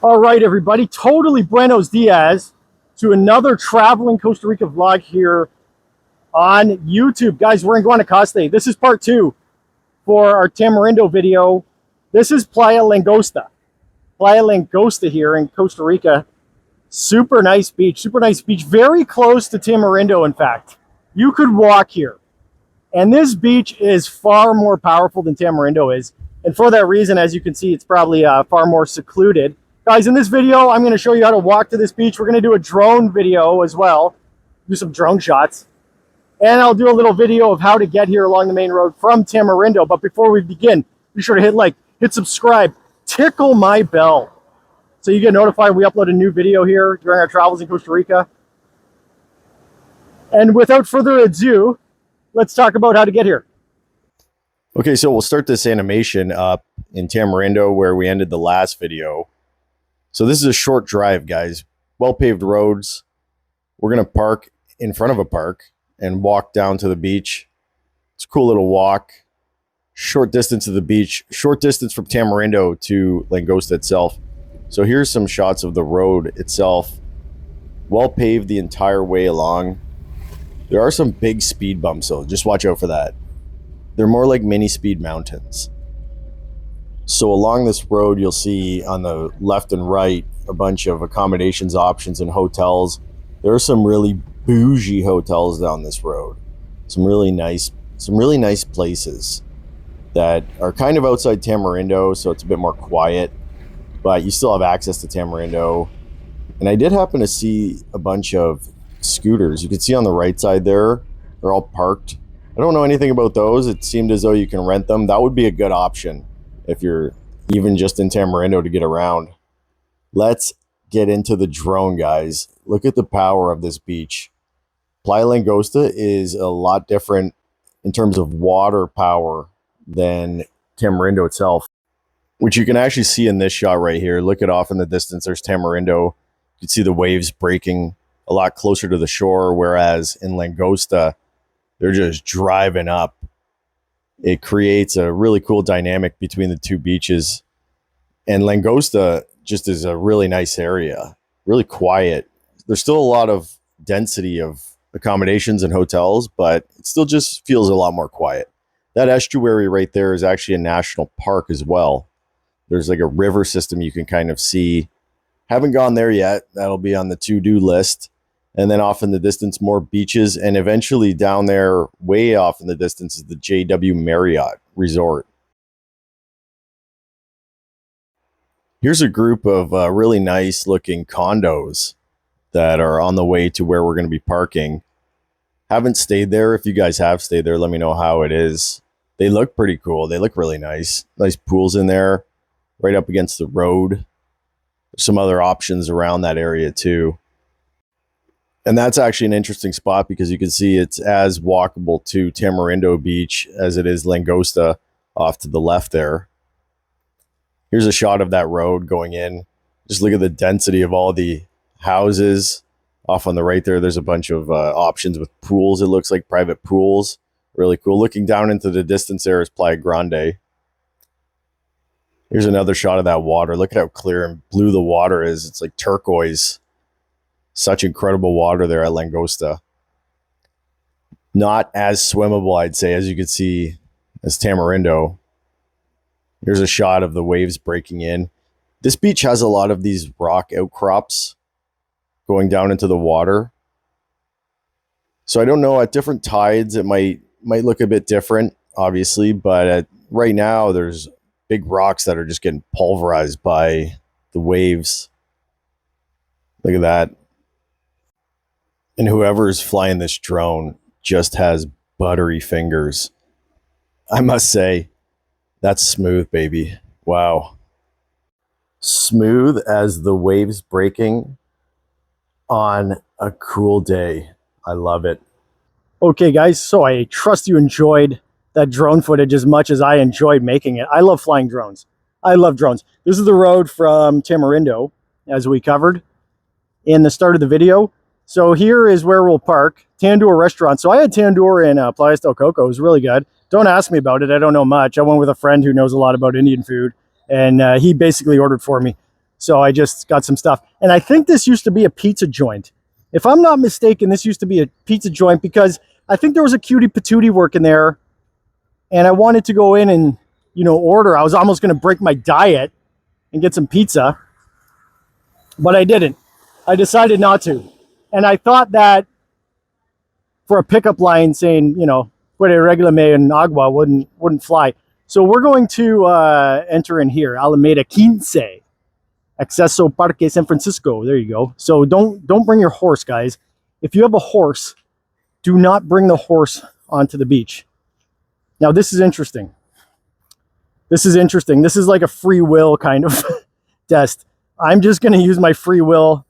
All right, everybody, totally buenos dias to another traveling Costa Rica vlog here on YouTube. Guys, we're in Guanacaste. This is part 2 for our Tamarindo video. This is Playa Langosta. Playa Langosta here in Costa Rica. Super nice beach, very close to Tamarindo, in fact. You could walk here. And this beach is far more powerful than Tamarindo is. And for that reason, as you can see, it's probably far more secluded. Guys, in this video, I'm going to show you how to walk to this beach. We're going to do a drone video as well, do some drone shots. And I'll do a little video of how to get here along the main road from Tamarindo. But before we begin, be sure to hit like, hit subscribe, tickle my bell, so you get notified when we upload a new video here during our travels in Costa Rica. And without further ado, let's talk about how to get here. Okay, so we'll start this animation up in Tamarindo where we ended the last video. So this is a short drive, guys. Well-paved roads. We're going to park in front of a park and walk down to the beach. It's a cool little walk. Short distance to the beach. Short distance from Tamarindo to Langosta itself. So here's some shots of the road itself. Well-paved the entire way along. There are some big speed bumps, so just watch out for that. They're more like mini speed mountains. So along this road, you'll see on the left and right a bunch of accommodations options and hotels. There are some really bougie hotels down this road. Some really nice places that are kind of outside Tamarindo, so it's a bit more quiet, but you still have access to Tamarindo. And I did happen to see a bunch of scooters. You can see on the right side there, they're all parked. I don't know anything about those. It seemed as though you can rent them. That would be a good option if you're even just in Tamarindo to get around. Let's get into the drone, guys. Look at the power of this beach. Playa Langosta is a lot different in terms of water power than Tamarindo itself, which you can actually see in this shot right here. Look at off in the distance, there's Tamarindo. You can see the waves breaking a lot closer to the shore, whereas in Langosta, they're just driving up. It creates a really cool dynamic between the two beaches. And Langosta just is a really nice area, really quiet. There's still a lot of density of accommodations and hotels, but it still just feels a lot more quiet. That estuary right there is actually a national park as well. There's like a river system you can kind of see. Haven't gone there yet. That'll be on the to-do list. And then off in the distance, more beaches. And eventually down there, way off in the distance, is the JW Marriott Resort. Here's a group of really nice looking condos that are on the way to where we're going to be parking. Haven't stayed there. If you guys have stayed there, let me know how it is. They look pretty cool. They look really nice. Nice pools in there, right up against the road. There's some other options around that area too. And that's actually an interesting spot because you can see it's as walkable to Tamarindo Beach as it is Langosta off to the left there. Here's a shot of that road going in. Just look at the density of all the houses. Off on the right there, there's a bunch of options with pools. It looks like private pools. Really cool. Looking down into the distance there is Playa Grande. Here's another shot of that water. Look at how clear and blue the water is. It's like turquoise. Such incredible water there at Langosta. Not as swimmable, I'd say, as you can see, as Tamarindo. Here's a shot of the waves breaking in. This beach has a lot of these rock outcrops going down into the water. So I don't know, at different tides, it might look a bit different, obviously, but right now there's big rocks that are just getting pulverized by the waves. Look at that. And whoever is flying this drone just has buttery fingers. I must say, that's smooth, baby. Wow. Smooth as the waves breaking on a cool day. I love it. Okay, guys, so I trust you enjoyed that drone footage as much as I enjoyed making it. I love flying drones. I love drones. This is the road from Tamarindo, as we covered in the start of the video. So here is where we'll park, Tandoor restaurant. So I had Tandoor in Playa del Coco. It was really good. Don't ask me about it. I don't know much. I went with a friend who knows a lot about Indian food, and he basically ordered for me. So I just got some stuff. And I think this used to be a pizza joint. If I'm not mistaken, this used to be a pizza joint because I think there was a cutie patootie working there. And I wanted to go in and, you know, order. I was almost going to break my diet and get some pizza. But I didn't. I decided not to. And I thought that for a pickup line saying, you know, puede regálame en agua wouldn't fly. So we're going to enter in here, Alameda 15, Acceso Parque San Francisco. There you go. So don't bring your horse, guys. If you have a horse, do not bring the horse onto the beach. Now, this is interesting. This is interesting. This is like a free will kind of test. I'm just going to use my free will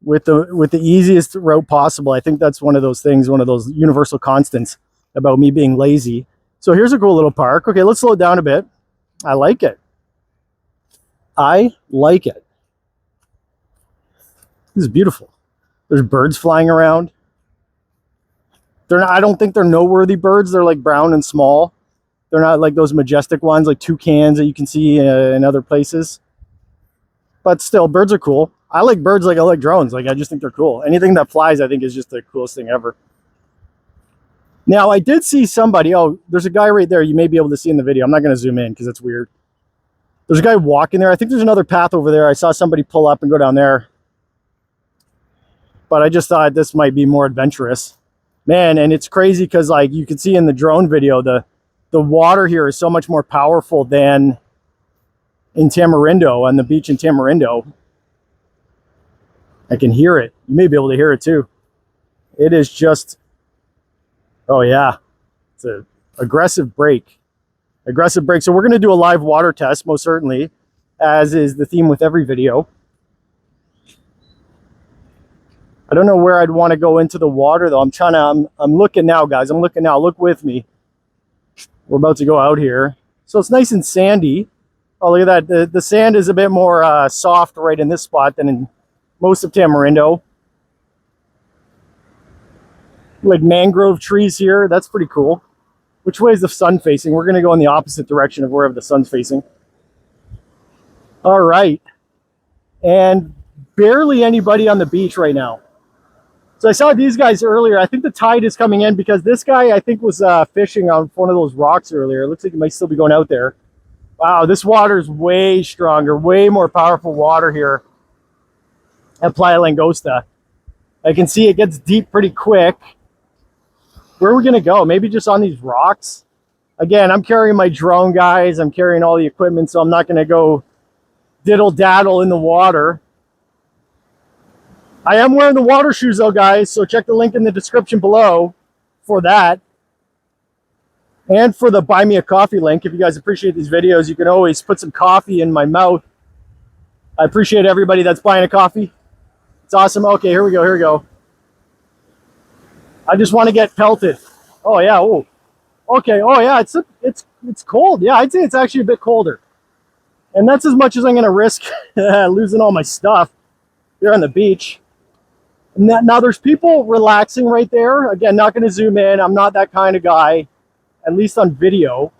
with the easiest route possible. I think that's one of those things, one of those universal constants about me being lazy. So here's a cool little park. Okay, let's slow it down a bit. I like it. I like it. This is beautiful. There's birds flying around. They're not, I don't think they're noteworthy birds. They're like brown and small. They're not like those majestic ones like toucans that you can see in other places. But still, birds are cool. I like birds like I like drones. Like, I just think they're cool. Anything that flies, I think, is just the coolest thing ever. Now, I did see somebody. Oh, there's a guy right there. You may be able to see in the video. I'm not going to zoom in because it's weird. There's a guy walking there. I think there's another path over there. I saw somebody pull up and go down there. But I just thought this might be more adventurous. Man, and it's crazy because, like, you can see in the drone video, the water here is so much more powerful than in Tamarindo, on the beach in Tamarindo. I can hear it. You may be able to hear it too. It is just, oh yeah, it's an aggressive break. Aggressive break. So we're going to do a live water test, most certainly, as is the theme with every video. I don't know where I'd want to go into the water though. I'm looking now, guys. I'm looking now. Look with me. We're about to go out here. So it's nice and sandy. Oh, look at that. The sand is a bit more soft right in this spot than in most of Tamarindo. Like mangrove trees here. That's pretty cool. Which way is the sun facing? We're going to go in the opposite direction of wherever the sun's facing. All right. And barely anybody on the beach right now. So I saw these guys earlier. I think the tide is coming in because this guy, I think, was fishing on one of those rocks earlier. It looks like he might still be going out there. Wow, this water is way stronger, way more powerful water here at Playa Langosta. I can see it gets deep pretty quick. Where are we going to go? Maybe just on these rocks? Again, I'm carrying my drone, guys. I'm carrying all the equipment, so I'm not going to go diddle-daddle in the water. I am wearing the water shoes, though, guys, so check the link in the description below for that. And for the Buy Me a Coffee link. If you guys appreciate these videos, you can always put some coffee in my mouth. I appreciate everybody that's buying a coffee. It's awesome. Okay, here we go. Here we go. I just want to get pelted. Oh yeah. Oh. Okay. Oh yeah. It's cold. Yeah, I'd say it's actually a bit colder. And that's as much as I'm going to risk losing all my stuff here on the beach. Now there's people relaxing right there. Again, not going to zoom in. I'm not that kind of guy, at least on video.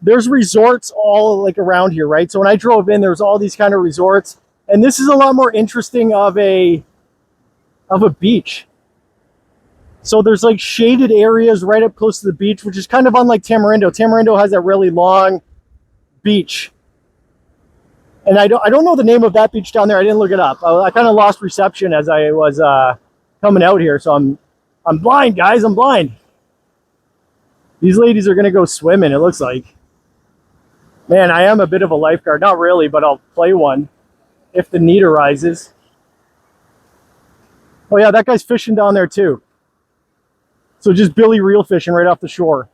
There's resorts all like around here, right? So when I drove in, there's all these kind of resorts, and this is a lot more interesting of a beach. So there's like shaded areas right up close to the beach, which is kind of unlike Tamarindo. Tamarindo has that really long beach. And I don't know the name of that beach down there. I didn't look it up. I kind of lost reception as I was coming out here. So I'm blind, guys. I'm blind. These ladies are going to go swimming, it looks like. Man, I am a bit of a lifeguard. Not really, but I'll play one if the need arises. Oh yeah, that guy's fishing down there too. So just Billy reel fishing right off the shore.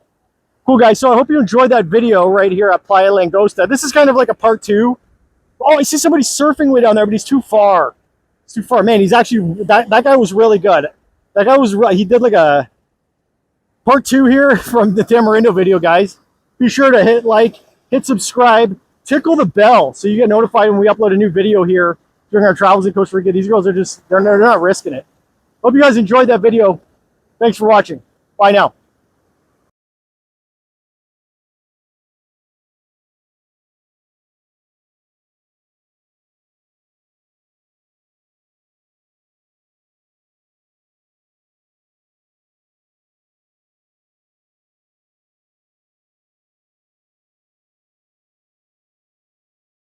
Cool, guys. So I hope you enjoyed that video right here at Playa Langosta. This is kind of like a part 2. Oh, I see somebody surfing way down there, but he's too far. It's too far. Man, he's actually, that guy was really good. That guy was, he did like a part 2 here from the Tamarindo video, guys. Be sure to hit like, hit subscribe, tickle the bell so you get notified when we upload a new video here during our travels in Costa Rica. These girls are just, they're not risking it. Hope you guys enjoyed that video. Thanks for watching. Bye now.